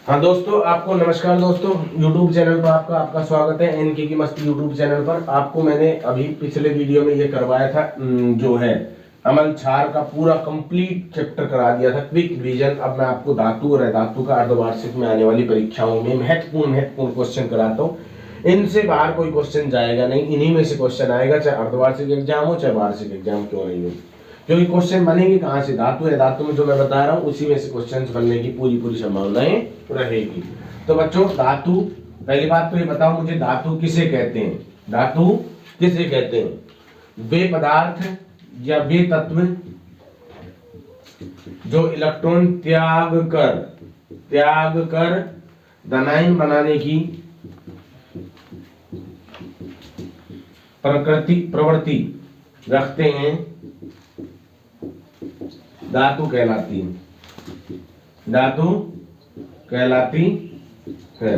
हाँ दोस्तों, आपको नमस्कार दोस्तों। YouTube चैनल पर आपका स्वागत है। एनके की मस्ती YouTube चैनल पर आपको मैंने अभी पिछले वीडियो में ये करवाया था, जो है अमल क्षार का पूरा कंप्लीट चैप्टर करा दिया था, क्विक रिवीजन। अब मैं आपको धातु और अधातु का अर्धवार्षिक में आने वाली परीक्षाओं में महत्वपूर्ण क्वेश्चन कराता हूँ। इनसे बाहर कोई क्वेश्चन जाएगा नहीं, इन्हीं में से क्वेश्चन आएगा, चाहे अर्धवार्षिक एग्जाम हो चाहे वार्षिक एग्जाम क्यों नहीं हो। क्योंकि क्वेश्चन बनेंगे कहाँ से? धातु है, धातु में जो मैं बता रहा हूँ उसी में से क्वेश्चन बनने की पूरी संभावनाएं रहेगी। तो बच्चों, धातु, पहली बात तो ये बताओ मुझे, धातु किसे कहते हैं? धातु किसे कहते हैं? वे पदार्थ या वे तत्व जो इलेक्ट्रॉन त्याग कर धनायन बनाने की प्रवृत्ति रखते हैं, धातु कहलाती है। धातु कहलाती है।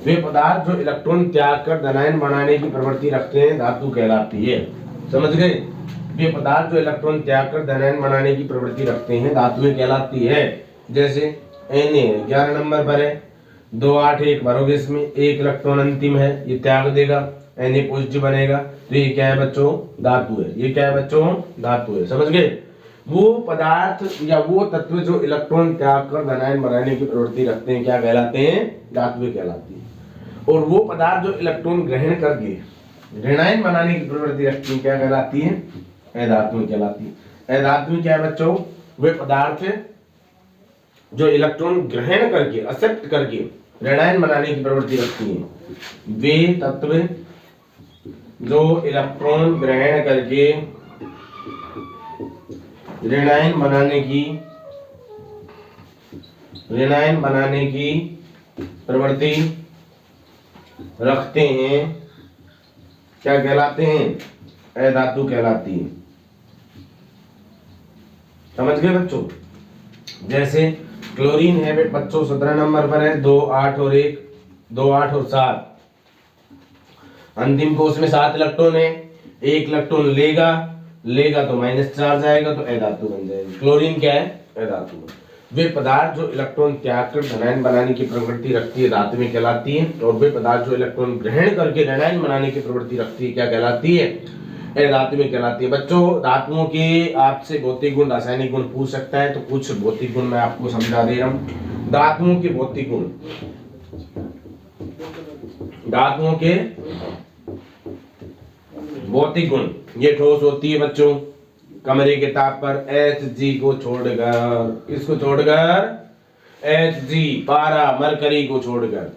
वे पदार्थ जो इलेक्ट्रॉन त्याग कर धनायन बनाने की प्रवृत्ति रखते हैं, धातु कहलाती है। समझ गए? वे पदार्थ जो इलेक्ट्रॉन त्याग कर धनायन बनाने की प्रवृत्ति रखते हैं, धातुएं कहलाती है। जैसे Na 11 नंबर पर है, 2 8 1 भरोगे, इसमें एक इलेक्ट्रॉन अंतिम है, ये त्याग देगा, Na पॉजिटिव बनेगा, तो ये क्या है बच्चों? धातु है। ये क्या है बच्चों? धातु है। समझ गए? वो पदार्थ या वो तत्व जो इलेक्ट्रॉन त्याग कर धनायन बनाने की प्रवृत्ति रखते हैं, क्या कहलाते हैं? धातुएं कहलाती है। और वो पदार्थ जो इलेक्ट्रॉन ग्रहण करके ऋणायन बनाने की प्रवृत्ति रखती है, क्या कहलाती है? अधातुएं कहलाती है। अधातुएं क्या है बच्चों? वे पदार्थ जो इलेक्ट्रॉन ग्रहण करके, एक्सेप्ट करके ऋणायन बनाने की प्रवृत्ति रखती है। वे तत्व जो इलेक्ट्रॉन ग्रहण करके ऋणायन बनाने की प्रवृत्ति रखते हैं, क्या कहलाते हैं? अधातु कहलाती है। समझ गए बच्चों? जैसे क्लोरीन है बच्चों, 17 नंबर पर है, 2 8 और 1, 2 8 और 7, अंतिम कोष में 7 इलेक्ट्रॉन है, एक इलेक्ट्रॉन लेगा तो माइनस चार्ज आएगा, तो अधातु बन जाएगी। क्लोरीन क्या है? अधातु। वे पदार्थ जो इलेक्ट्रॉन त्याग कर धनायन बनाने की प्रवृत्ति रखती है, धातु में कहलाती है। और वे पदार्थ जो इलेक्ट्रॉन ग्रहण करके ऋणायन बनाने की प्रवृत्ति रखती है, क्या कहलाती है? अधातु में कहलाती है। बच्चों, धातुओं के आपसे भौतिक गुण, रासायनिक गुण पूछ सकता है, तो कुछ भौतिक गुण मैं आपको समझा दे रहा हूँ। धातुओं के भौतिक गुण, धातुओं के भौतिक गुण, ये ठोस होती है बच्चों कमरे के ताप पर Hg को छोड़कर, किसको छोड़कर? Hg, पारा, मरकरी को छोड़कर,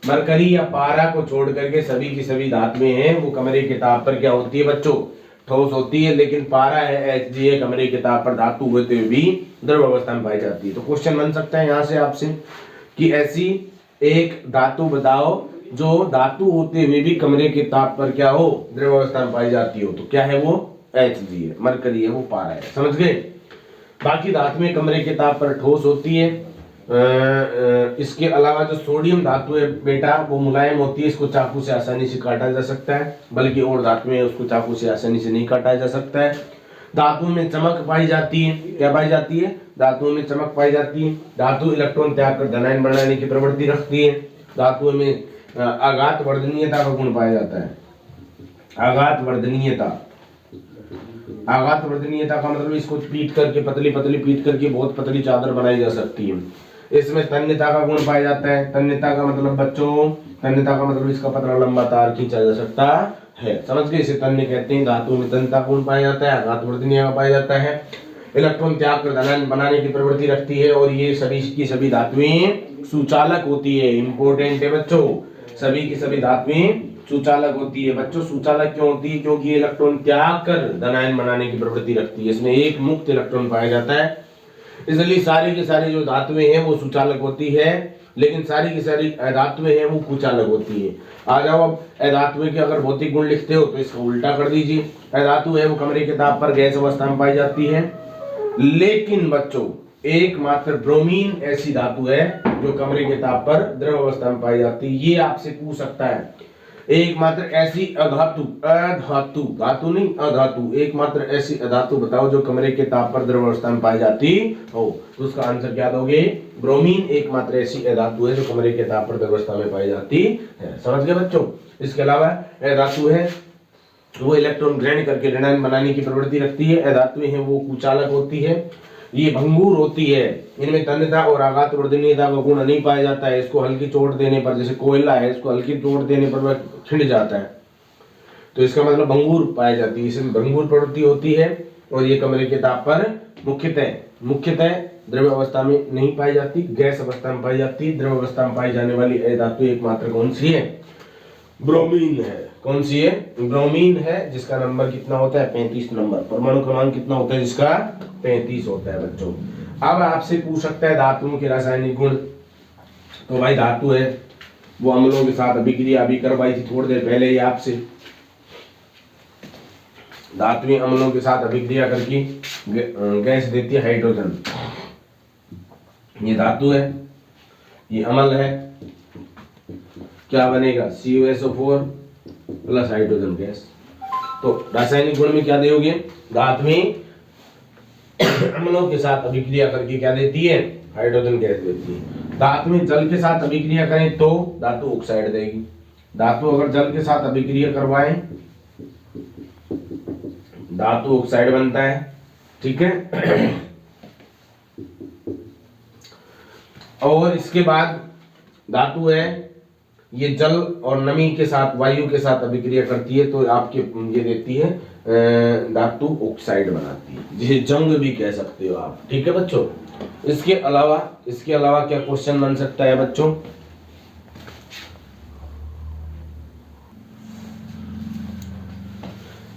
मरकरी या पारा को छोड़ करके सभी की सभी धातुएं हैं वो कमरे के ताप पर क्या होती है बच्चों? ठोस होती है। लेकिन पारा है, Hg है, कमरे के ताप पर धातु होते हुए भी द्रव अवस्था में पाई जाती है। तो क्वेश्चन बन सकता है यहाँ से आपसे कि ऐसी एक धातु बताओ जो धातु होते हुए भी कमरे के ताप पर क्या हो? द्रव अवस्था में पाई जाती हो। तो क्या है वो? Hg है, मरकरी है, वो पारा है। समझ गए? बाकी धातुएं कमरे के ताप पर ठोस होती है। इसके अलावा जो सोडियम धातु है बेटा, वो मुलायम होती है, इसको चाकू से आसानी से काटा जा सकता है, बल्कि और धातुएं उसको चाकू से आसानी से नहीं काटा जा सकता है। धातु में चमक पाई जाती है, क्या पाई जाती है? धातुओं में चमक पाई जाती है। धातु इलेक्ट्रॉन त्याग कर धनायन बनाने की प्रवृत्ति रखती है। धातुओं में आघात वर्धनीयता का गुण पाया जाता है। आघात वर्धनीयता का मतलब इसको पीट करके, पतली पीट करके बहुत पतली चादर बनाई जा सकती है। इसमें तन्यता का गुण पाया जाता है। तन्यता का मतलब बच्चों, तन्यता का मतलब इसका पतला लंबा तार खींचा जा सकता है। समझ गए? इसे तन्य कहते हैं। धातु में तन्यता गुण पाया जाता है, आघात वर्धनीयता पाया जाता है, इलेक्ट्रॉन त्याग कर धनायन बनाने की प्रवृत्ति रखती है, और ये सभी की सभी धातुएं सुचालक होती है। इंपॉर्टेंट है बच्चों, सभी की सभी धातुएं सुचालक होती है। बच्चों, सुचालक क्यों होती है? क्योंकि इलेक्ट्रॉन त्याग कर धनायन बनाने की प्रवृत्ति रखती है। इसमें एक मुक्त इलेक्ट्रॉन पाया जाता है, इसलिए सारी की सारी जो धातुएं हैं वो सुचालक होती है, लेकिन सारी की सारी अधातुएं हैं वो कुचालक होती है। आ जाओ, अब अधातुएं के अगर भौतिक गुण लिखते हो तो इसका उल्टा कर दीजिए। अधातु है वो कमरे के ताप पर गैस अवस्था में पाई जाती है, लेकिन बच्चों एकमात्र ब्रोमीन ऐसी धातु है जो कमरे के ताप पर द्रव अवस्था में पाई जाती है। ये आपसे पूछ सकता है एकमात्र ऐसी अधातु, अधातु, धातु नहीं अधातु, एकमात्र ऐसी अधातु बताओ जो कमरे के ताप पर द्रव अवस्था में पाई जाती हो। तो उसका आंसर क्या दोगे? ब्रोमीन एकमात्र ऐसी अधातु है जो कमरे के ताप पर द्रव अवस्था में पाई जाती है। समझ गए बच्चों? इसके अलावा अधातु है वो इलेक्ट्रॉन ग्रहण करके ऋणायन बनाने की प्रवृत्ति रखती है। अधातुएं हैं वो कुचालक होती है, ये भंगुर होती है, इनमें तन्यता और आघात वर्धनीयता का गुण नहीं पाया जाता है। इसको हल्की चोट देने पर, जैसे कोयला है, इसको हल्की चोट देने पर वह छिड़ जाता है, तो इसका मतलब भंगुर पाई जाती है, इसमें भंगुर प्रवृत्ति होती है। और ये कमरे के ताप पर मुख्यतः द्रव्य अवस्था में नहीं पाई जाती, गैस अवस्था में पाई जाती है। द्रव्य अवस्था में पाई जाने वाली अधातु एकमात्र कौन सी है? ब्रोमीन है। कौन सी है? ब्रोमीन है, जिसका नंबर कितना होता है? 35 नंबर। परमाणु क्रमांक कितना होता है जिसका? 35 होता है बच्चों। अब आपसे पूछ सकता है धातुओं के रासायनिक गुण। तो भाई धातु है वो अम्लों के साथ अभिक्रिया अभी करवाई थी थोड़ी देर पहले ही आपसे। धातुएं अम्लों के साथ अभिक्रिया करके गैस देती है हाइड्रोजन। ये धातु है, ये अम्ल है, क्या बनेगा? CuSO4 plus hydrogen gas. तो रासायनिक गुण में क्या दोगे? धातुएं अम्लों के साथ अभिक्रिया करके क्या देती है? हाइड्रोजन गैस देती है। धातुएं जल के साथ अभिक्रिया करें तो धातु ऑक्साइड देगी। धातु अगर जल के साथ अभिक्रिया करवाएं, धातु ऑक्साइड बनता है। ठीक है। और इसके बाद धातु है ये जल और नमी के साथ, वायु के साथ अभिक्रिया करती है तो आपके ये देती है धातु ऑक्साइड बनाती है, जिसे जंग भी कह सकते हो आप। ठीक है बच्चों। इसके अलावा क्या क्वेश्चन बन सकता है बच्चों?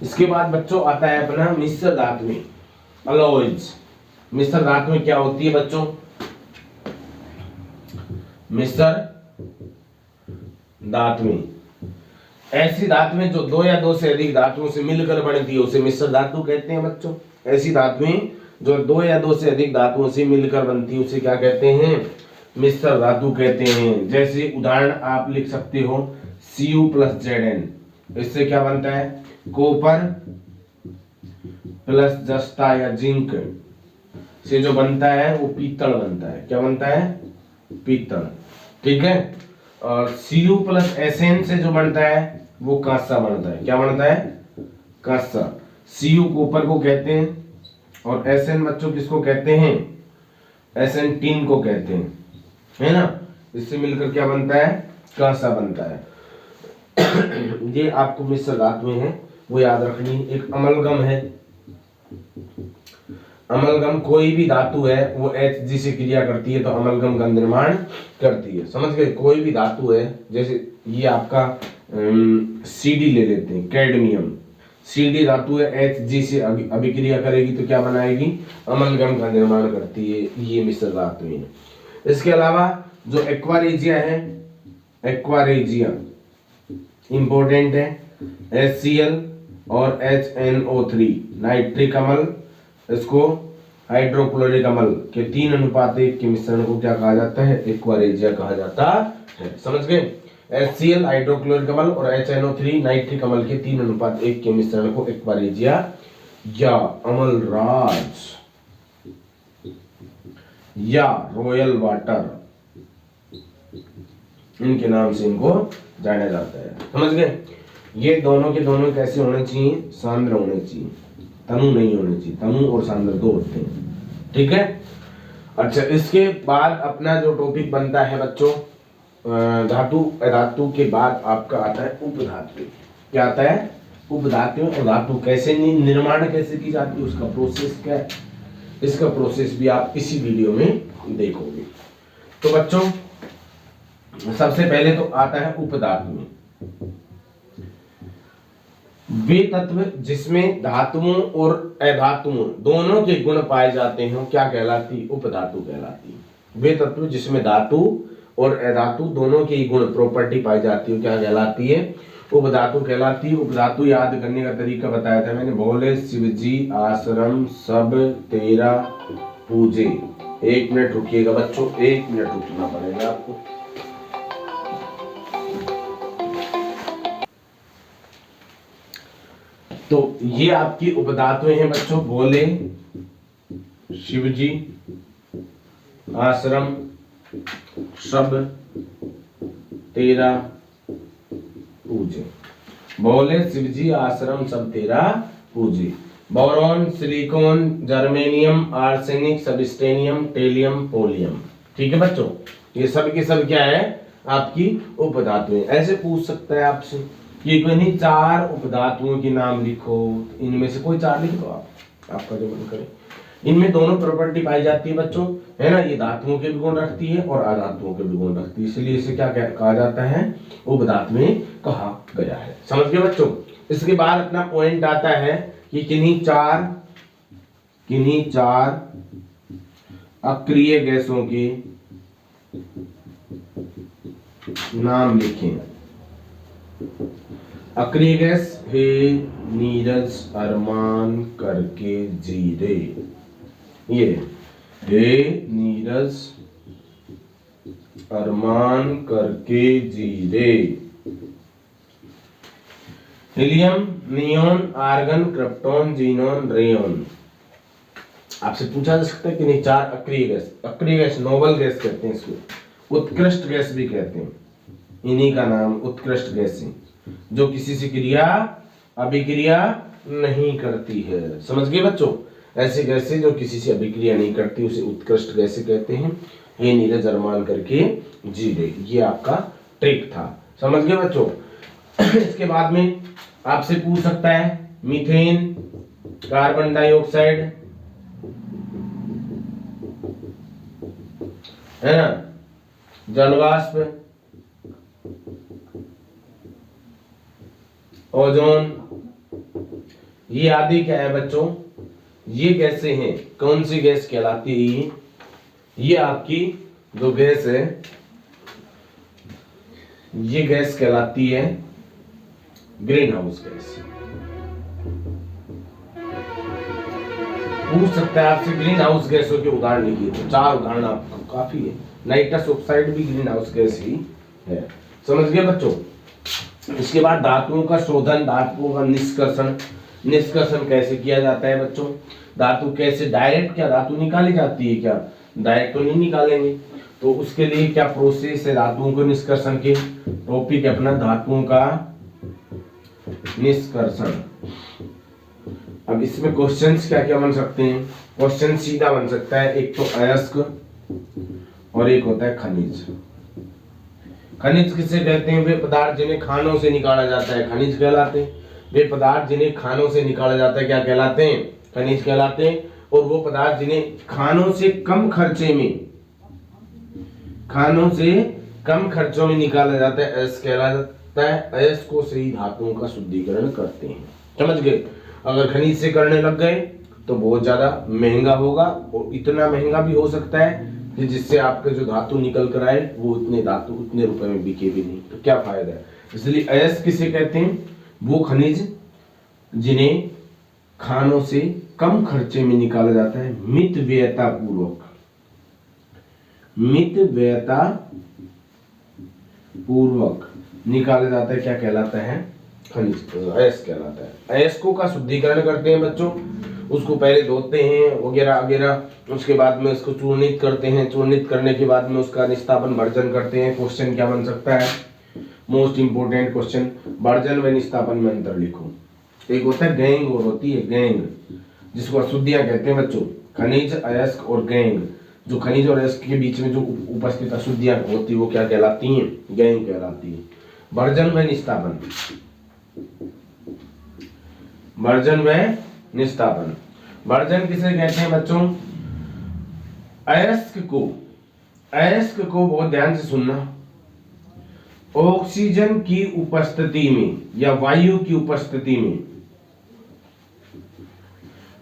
इसके बाद बच्चों आता है अपना मिश्र धातुएं, अलॉयज। मिश्र धातुएं क्या होती है बच्चों? मिश्र धातुएं ऐसी धातुएं जो दो या दो से अधिक धातुओं से मिलकर बनती है उसे मिश्र धातु कहते हैं बच्चों। ऐसी धातुएं जो दो या दो से अधिक धातुओं से मिलकर बनती है उसे क्या कहते हैं? मिश्र धातु कहते हैं। जैसे उदाहरण आप लिख सकते हो Cu प्लस Zn, इससे क्या बनता है? कॉपर प्लस जस्ता या जिंक से जो बनता है वो पीतल बनता है। क्या बनता है? पीतल। ठीक है। और Cu प्लस Sn से जो बनता है वो कांसा बनता है। क्या बनता है? कांसा। Cu कॉपर को कहते हैं और Sn बच्चों किसको कहते हैं? Sn टिन को कहते हैं, है ना। इससे मिलकर क्या बनता है? कांसा बनता है। ये आपको मिश्र धातुएं हैं वो याद रखनी। एक अमलगम है। अमलगम कोई भी धातु है वो Hg से क्रिया करती है तो अमलगम का निर्माण करती है। समझ गए? कोई भी धातु है, जैसे ये आपका Cd ले लेते हैं, कैडमियम। Cd धातु है, Hg से अभिक्रिया करेगी तो क्या बनाएगी? अमलगम का निर्माण करती है। ये मिश्र धातुएं हैं। इसके अलावा जो एक्वा रेजिया है, एक्वा रेजिया इंपॉर्टेंट है। HCl और HNO3 नाइट्रिक अम्ल, इसको हाइड्रोक्लोरिक अम्ल के 3:1 के मिश्रण को क्या कहा जाता है? एक्वा रेजिया कहा जाता है। समझ गए? HCl हाइड्रोक्लोरिक अम्ल और HNO3 नाइट्रिक अम्ल के 3:1 के मिश्रण को एक्वा रेजिया या अमलराज या रॉयल वाटर, इनके नाम से इनको जाना जाता है। समझ गए? ये दोनों के दोनों कैसे होने चाहिए? सांद्र होने चाहिए, तनु नहीं होने चाहिए। तनु और सांद्र दो होते हैं। ठीक है। अच्छा, इसके बाद अपना जो टॉपिक बनता है बच्चों, धातु अधातु के बाद आपका आता है उपधातु। क्या आता है? उपधातु। और धातु कैसे निर्माण कैसे की जाती है, उसका प्रोसेस क्या है, इसका प्रोसेस भी आप इसी वीडियो में देखोगे। तो बच्चों सबसे पहले तो आता है उपधातु। वे तत्व जिसमें धातुओं और अधातुओं दोनों के गुण पाए जाते हैं क्या कहलाती? उपधातु कहलाती। वे तत्व जिसमें धातु और अधातु दोनों के गुण प्रॉपर्टी पाई जाती है क्या कहलाती है? उपधातु कहलाती है। उपधातु याद करने का तरीका बताया था मैंने। भोले शिवजी आश्रम सब तेरा पूजे। 1 मिनट रुकिएगा बच्चों, 1 मिनट रुकना पड़ेगा आपको। तो ये आपकी उपधातुएं हैं बच्चों। बोले, शिवजी, आश्रम, सब तेरा पूजे। बोले, शिवजी, आश्रम, सब तेरा पूजे। बोरॉन, सिलिकॉन, जर्मेनियम, आर्सेनिक, सबस्टेनियम, टेलियम, पोलियम। ठीक है बच्चों, ये सब के सब क्या है? आपकी उपधातुएं। ऐसे पूछ सकता है आपसे कि कोई नहीं 4 उपधातुओं के नाम लिखो, इनमें से कोई 4 लिख दो आप, आपका जो मन करे। इनमें दोनों प्रॉपर्टी पाई जाती है बच्चों, है ना। ये धातुओं के भी गुण रखती है और अधातुओं के भी गुण रखती है, इसलिए इसे क्या कहा जाता है? उपधातुएं कहा गया है। समझ गए बच्चों। इसके बाद अपना पॉइंट आता है कि किन्हीं चार अक्रिय गैसों के नाम लिखें। अक्रिय गैस है नीरज, अरमान, करके, जीरे। ये है नीरज, अरमान, करके, जीरे। Helium, neon, argon, krypton, xenon, रेयन। आपसे पूछा जा सकता है कि नहीं 4 अक्रिय गैस। अक्रिय गैस नोबल गैस कहते हैं इसको, उत्कृष्ट गैस भी कहते हैं। इन्हीं का नाम उत्कृष्ट गैस है, जो किसी से क्रिया अभिक्रिया नहीं करती है। समझ गए बच्चों। ऐसी गैसें जो किसी से अभिक्रिया नहीं करती उसे उत्कृष्ट गैसें कहते हैं। ये नीरज, अरमान, करके, जीरे। ये आपका ट्रिक था। समझ गए बच्चों। इसके बाद में आपसे पूछ सकता है मीथेन, कार्बन डाइऑक्साइड, है ना, जलवाष्प, ओजोन, ये आदि क्या है बच्चों? ये गैसें हैं। कौन सी गैस कहलाती है? ये आपकी जो गैस है, ये गैस कहलाती है ग्रीन हाउस गैस। पूछ सकता है आपसे ग्रीन हाउस गैसों के उदाहरण लिखिए, तो 4 उदाहरण आपको काफी है। नाइट्रस ऑक्साइड भी ग्रीन हाउस गैस ही है। समझ गए बच्चों। इसके बाद धातुओं का शोधन, धातुओं का निष्कर्षण कैसे किया जाता है बच्चों? धातु कैसे डायरेक्ट, क्या धातु निकाली जाती है? क्या डायरेक्ट तो नहीं निकालेंगे, तो उसके लिए क्या प्रोसेस है धातुओं को निष्कर्षण के? टॉपिक अपना धातुओं का निष्कर्षण। अब इसमें क्वेश्चंस क्या क्या बन सकते हैं? क्वेश्चन सीधा बन सकता है, एक तो अयस्क और एक होता है खनिज। खनिज किसे कहते हैं? वे पदार्थ जिन्हें खानों से निकाला जाता है, खनिज कहलाते हैं। वे पदार्थ जिन्हें खानों से निकाला जाता है क्या कहलाते हैं? खनिज कहलाते हैं। और वो पदार्थ जिन्हें खानों से कम खर्चों में निकाला जाता है अयस्क कहलाता है। अयस्कों से ही धातुओं का शुद्धिकरण करते हैं। समझ गए। अगर खनिज से करने लग गए तो बहुत ज्यादा महंगा होगा, और इतना महंगा भी हो सकता है कि जिससे आपके जो धातु निकल कर आए वो उतने रुपए में बिके भी नहीं, तो क्या फायदा है। इसलिए अयस्क किसे कहते हैं? वो खनिज जिन्हें खानों से कम खर्चे में निकाला जाता है, मित व्ययता पूर्वक निकाला जाता है, क्या कहलाता है? खनिज, अयस्क कहलाता है। अयस्कों का शुद्धिकरण करते हैं बच्चों, उसको पहले धोते हैं वगैरह वगैरह, उसके बाद में उसको चूर्णित करते हैं। चूर्णित करने के बाद में उसका निस्तापन, भर्जन करते हैं। क्वेश्चन क्या बन सकता है? मोस्ट इंपोर्टेंट क्वेश्चन, भर्जन व निस्तापन में अंतर लिखो। एक होता है गैंग और होती है गैंग, जिसको अशुद्धियां कहते हैं बच्चों। खनिज, अयस्क और गैंग, जो खनिज और अयस्क के बीच में जो उपस्थित अशुद्धियां होती है वो क्या कहलाती हैं? गैंग कहलाती है। भर्जन व निस्तापन, भर्जन व निस्तापन। भर्जन किसे कहते हैं बच्चों? अयस्क को बहुत ध्यान से सुनना, ऑक्सीजन की उपस्थिति में या वायु की उपस्थिति में,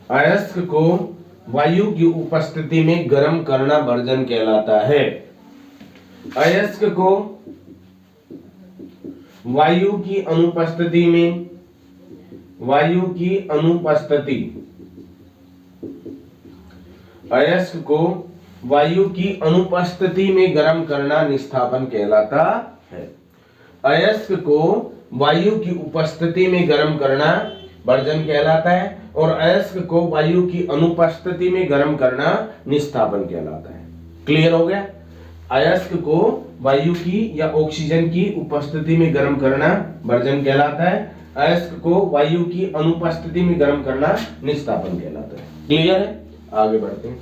अयस्क को वायु की उपस्थिति में गर्म करना भर्जन कहलाता है। अयस्क को वायु की अनुपस्थिति में, अयस्क को वायु की अनुपस्थिति में गर्म करना निस्तापन कहलाता है। अयस्क को वायु की उपस्थिति में गर्म करना भर्जन कहलाता है, और अयस्क को वायु की अनुपस्थिति में गर्म करना निस्तापन कहलाता है। क्लियर हो गया? अयस्क को वायु की या ऑक्सीजन की उपस्थिति में गर्म करना भर्जन कहलाता है, अयस्क को वायु की अनुपस्थिति में गर्म करना निस्तापन कहलाता है। क्लियर है? आगे बढ़ते हैं।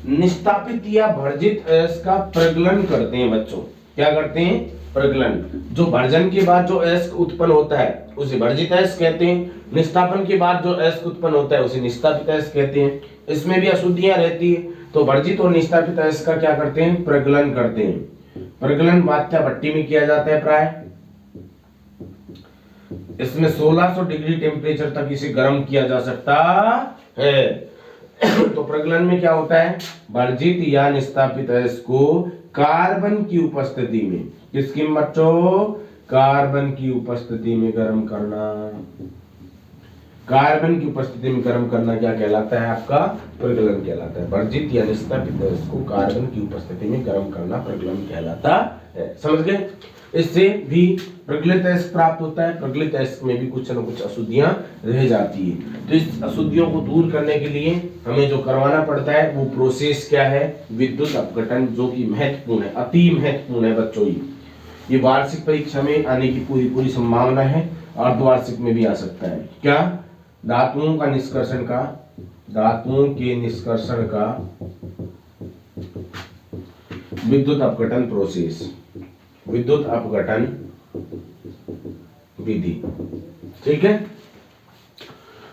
निस्तापित या भर्जित अयस्क का प्रगलन करते हैं बच्चों। क्या करते हैं? प्रगलन। जो भर्जन के बाद जो अयस्क उत्पन्न होता है उसे भर्जित अयस्क कहते हैं, निस्तापन के बाद जो अयस्क उत्पन्न होता है उसे निस्तापित अयस्क कहते हैं। इसमें भी अशुद्धियां रहती है, तो भर्जित और निस्तापित अयस्क का क्या करते हैं? प्रगलन करते हैं। प्रगलन वात्या भट्टी में किया जाता है प्राय। इसमें 1600 डिग्री टेम्परेचर तक इसे गर्म किया जा सकता है। तो प्रगलन में क्या होता है? भर्जित या निस्तापित अयस्क को कार्बन की उपस्थिति में, किसकी बच्चों? कार्बन की उपस्थिति में गर्म करना। कार्बन की उपस्थिति में गर्म करना क्या कहलाता है? आपका प्रगलन कहलाता है। भर्जित या निस्तापित अयस्क को कार्बन की उपस्थिति में गर्म करना प्रगलन कहलाता है। समझ गए? इससे भी प्रगलित अयस्क प्राप्त होता है। प्रगलित अयस्क में भी कुछ न कुछ अशुद्धियां रह जाती है, तो इस अशुद्धियों को दूर करने के लिए हमें जो करवाना पड़ता है वो प्रोसेस क्या है? विद्युत अपघटन, जो कि महत्वपूर्ण है, अति महत्वपूर्ण है बच्चों। ये वार्षिक परीक्षा में आने की पूरी संभावना है, अर्धवार्षिक में भी आ सकता है। क्या? धातुओं के निष्कर्षण का विद्युत अपघटन प्रोसेस, विद्युत अपघटन विधि। ठीक है?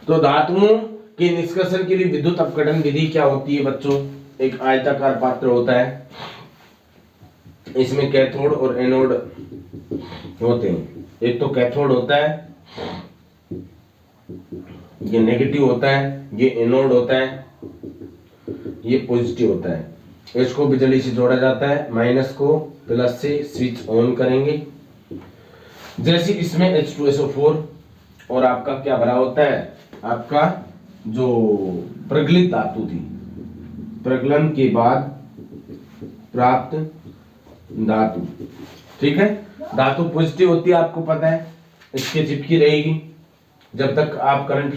तो धातुओं के निष्कर्षण के लिए विद्युत अपघटन विधि क्या होती है बच्चों? एक आयताकार पात्र होता है, इसमें कैथोड और एनोड होते हैं। एक तो कैथोड होता है, ये नेगेटिव होता है, ये एनोड होता है, ये पॉजिटिव होता है। इसको बिजली से जोड़ा जाता है, माइनस को प्लस से स्विच ऑन करेंगे। जैसे इसमें H2SO4 और आपका क्या भरा होता है? आपका जो प्रगलित धातु थी, प्रगलन के बाद प्राप्त धातु। ठीक है? धातु पॉजिटिव होती है, आपको पता है, इसके चिपकी रहेगी जब तक आप करंट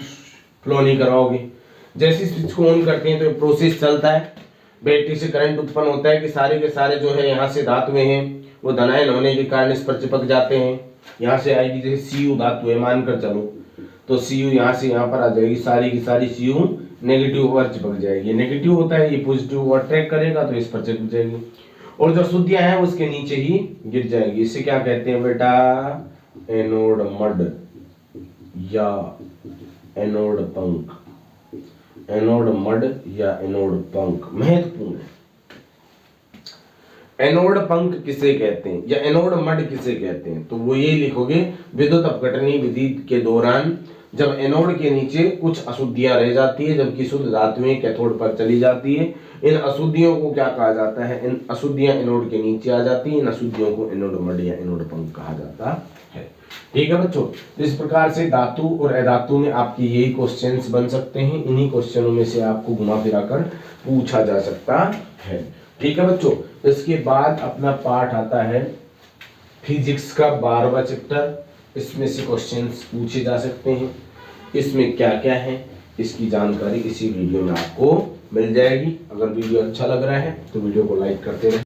फ्लो नहीं कराओगे। जैसे स्विच को ऑन करते हैं तो प्रोसेस चलता है, बैटरी से करंट उत्पन्न होता है कि सारे के सारे जो है यहाँ से धातुएं हैं वो धनायन होने के कारण इस पर चिपक जाते हैं। यहाँ से आएगी, जैसे Cu धातु है मानकर चलो, तो Cu यहाँ से यहाँ पर आ जाएगी, सारी की सारी Cu नेगेटिव पर चिपक जाएगी। नेगेटिव होता है, ये पॉजिटिव अट्रैक्ट करेगा तो इस पर चिपक जाएगी, और जो अशुद्धियां हैं उसके नीचे ही गिर जाएगी। इसे क्या कहते हैं बेटा? एनोड मड या एनोड पंख। एनोड मड या एनोड पंख महत्वपूर्ण है। एनोड पंख किसे कहते हैं या एनोड मड किसे कहते हैं? तो वो ये लिखोगे, विद्युत अपघटनी विधि के दौरान जब एनोड के नीचे कुछ अशुद्धियां रह जाती है जबकि शुद्ध धातुएं कैथोड पर चली जाती है, इन अशुद्धियों को क्या कहा जाता है? इन अशुद्धियां एनोड के नीचे आ जाती है, इन अशुद्धियों को एनोड मड या एनोड पंख कहा जाता है। ठीक है बच्चों? इस प्रकार से धातु और अधातु में आपके यही क्वेश्चंस बन सकते हैं। इन्हीं क्वेश्चनों में से आपको घुमा फिरा कर पूछा जा सकता है। ठीक है बच्चों? इसके बाद अपना पार्ट आता है फिजिक्स का 12वां चैप्टर। इसमें से क्वेश्चंस पूछे जा सकते हैं। इसमें क्या क्या है इसकी जानकारी इसी वीडियो में आपको मिल जाएगी। अगर वीडियो अच्छा लग रहा है तो वीडियो को लाइक करते रहें।